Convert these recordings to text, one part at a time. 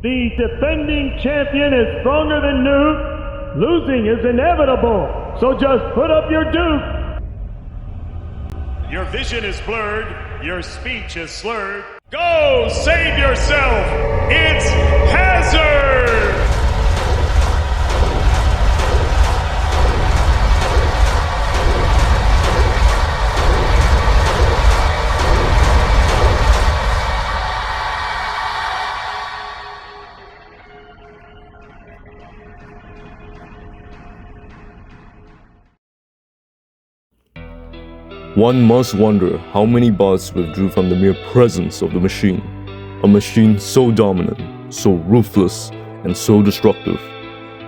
The defending champion is stronger than Nuke. Losing is inevitable, so just put up your Duke. Your vision is blurred, your speech is slurred. Go save yourself! It's Hazard! One must wonder how many bots withdrew from the mere presence of the machine. A machine so dominant, so ruthless, and so destructive.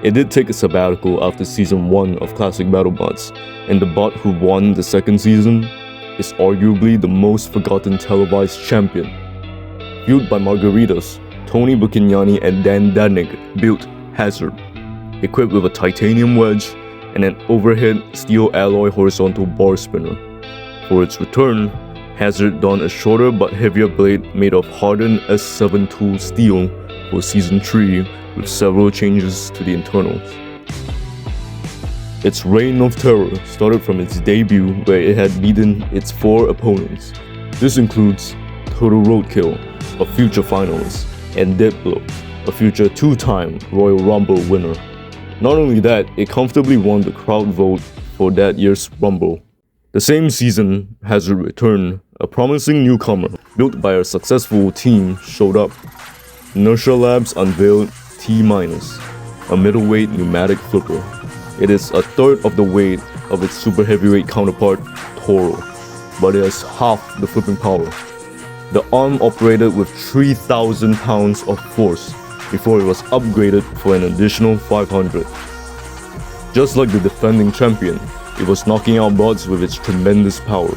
It did take a sabbatical after Season 1 of Classic Battlebots, and the bot who won the second season is arguably the most forgotten televised champion. Fueled by margaritas, Tony Buchignani and Dan Dadnick built Hazard, equipped with a titanium wedge and an overhead steel alloy horizontal bar spinner. For its return, Hazard donned a shorter but heavier blade made of hardened S7 tool steel for Season 3 with several changes to the internals. Its reign of terror started from its debut where it had beaten its 4 opponents. This includes Total Roadkill, a future finalist, and Deadblow, a future 2-time Royal Rumble winner. Not only that, it comfortably won the crowd vote for that year's Rumble. The same season, Hazard returned. A promising newcomer built by a successful team showed up. Inertia Labs unveiled T-, a middleweight pneumatic flipper. It is a third of the weight of its super heavyweight counterpart, Toro, but it has half the flipping power. The arm operated with 3,000 pounds of force before it was upgraded for an additional 500. Just like the defending champion, it was knocking out bots with its tremendous power.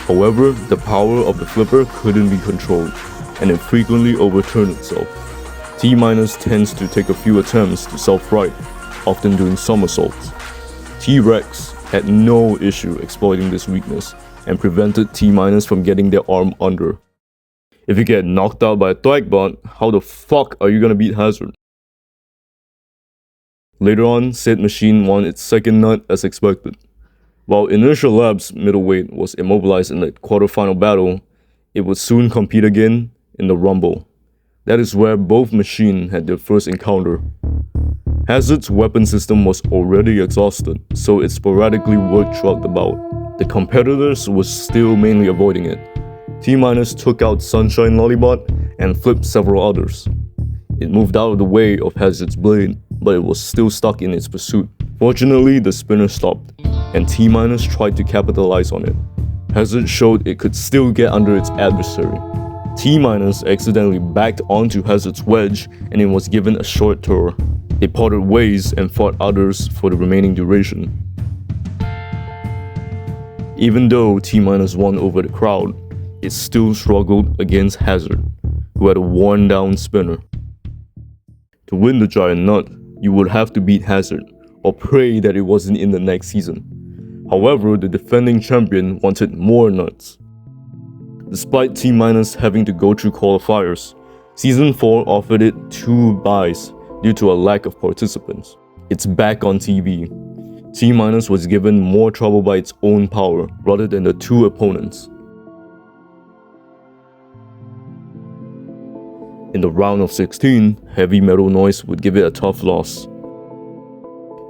However, the power of the flipper couldn't be controlled, and it frequently overturned itself. T- tends to take a few attempts to self-right, often doing somersaults. T-Rex had no issue exploiting this weakness, and prevented T- from getting their arm under. If you get knocked out by a Thwack bot, how the fuck are you gonna beat Hazard? Later on, said machine won its second nut as expected. While Inertia Labs' middleweight was immobilized in the quarterfinal battle, it would soon compete again in the Rumble. That is where both machines had their first encounter. Hazard's weapon system was already exhausted, so it sporadically worked throughout the bout. The competitors were still mainly avoiding it. T- took out Sunshine Lollibot and flipped several others. It moved out of the way of Hazard's blade, but it was still stuck in its pursuit. Fortunately, the spinner stopped, and T- tried to capitalize on it. Hazard showed it could still get under its adversary. T- accidentally backed onto Hazard's wedge, and it was given a short tour. They parted ways and fought others for the remaining duration. Even though T- won over the crowd, it still struggled against Hazard, who had a worn-down spinner. To win the Giant Nut, you would have to beat Hazard, or pray that it wasn't in the next season. However, the defending champion wanted more nuts. Despite T- having to go through qualifiers, Season 4 offered it 2 buys due to a lack of participants. It's back on TV. T- was given more trouble by its own power rather than the 2 opponents. In the round of 16, Heavy Metal Noise would give it a tough loss.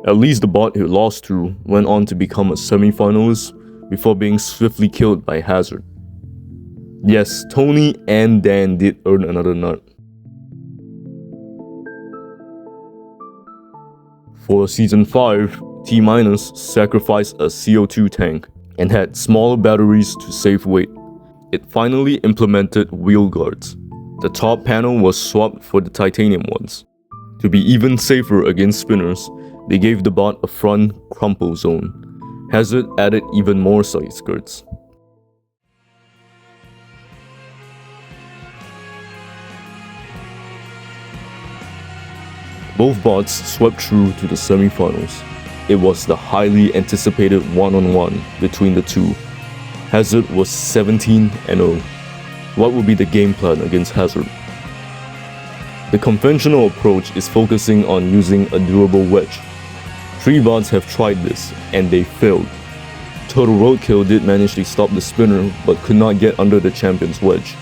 At least the bot it lost to went on to become a semi-finalist before being swiftly killed by Hazard. Yes, Tony and Dan did earn another nut. For Season 5, T- sacrificed a CO2 tank and had smaller batteries to save weight. It finally implemented wheel guards. The top panel was swapped for the titanium ones. To be even safer against spinners, they gave the bot a front crumple zone. Hazard added even more side skirts. Both bots swept through to the semi-finals. It was the highly anticipated one-on-one between the two. Hazard was 17-0. What would be the game plan against Hazard? The conventional approach is focusing on using a durable wedge. 3 bots have tried this, and they failed. Total Roadkill did manage to stop the spinner, but could not get under the champion's wedge.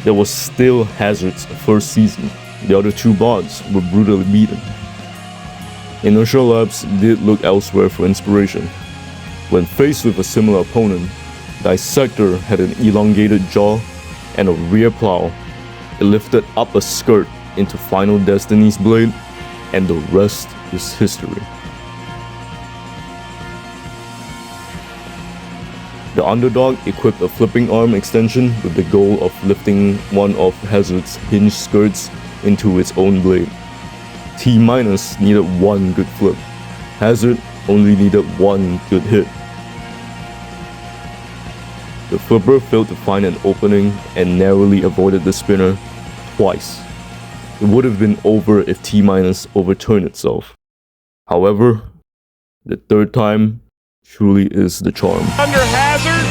That was still Hazard's first season. The other 2 bots were brutally beaten. Inertial Labs did look elsewhere for inspiration. When faced with a similar opponent, Dissector had an elongated jaw and a rear plow. It lifted up a skirt into Final Destiny's blade, and the rest is history. The underdog equipped a flipping arm extension with the goal of lifting one of Hazard's hinged skirts into its own blade. T- needed 1 good flip. Hazard only needed 1 good hit. The flipper failed to find an opening and narrowly avoided the spinner twice. It would have been over if T- overturned itself. However, the 3rd time truly is the charm. Under Hazard.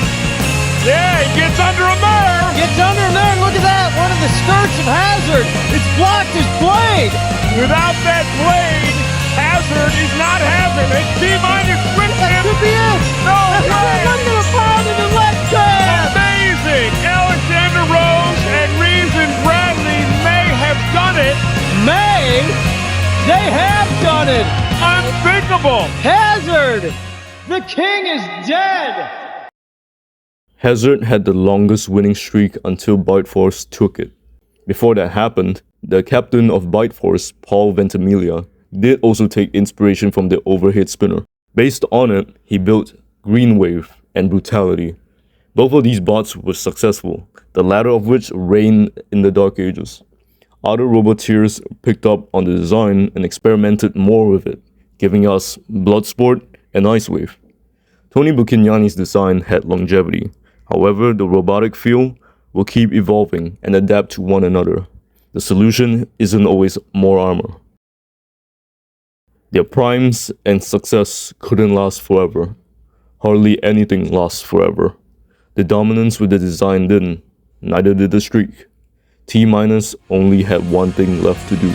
Yeah, he gets under him there. Gets under him there. Look at that. One of the skirts of Hazard. It's blocked his blade. Without that blade, Hazard is not Hazard. And T-minus whips That him. could be it. No That's way. under the pound in the left hand. Amazing. Alexander Rose and Reason Bradley may have done it. May. They have done it. Unthinkable. Hazard. The king is dead. Hazard had the longest winning streak until Bite Force took it. Before that happened, the captain of Bite Force, Paul Ventimiglia, did also take inspiration from the overhead spinner. Based on it, he built Green Wave and Brutality. Both of these bots were successful, the latter of which reigned in the Dark Ages. Other Roboteers picked up on the design and experimented more with it, giving us Bloodsport and Ice Wave. Tony Bucchignani's design had longevity. However, the robotic feel will keep evolving and adapt to one another. The solution isn't always more armor. Their primes and success couldn't last forever. Hardly anything lasts forever. The dominance with the design didn't, neither did the streak. T- only had one thing left to do.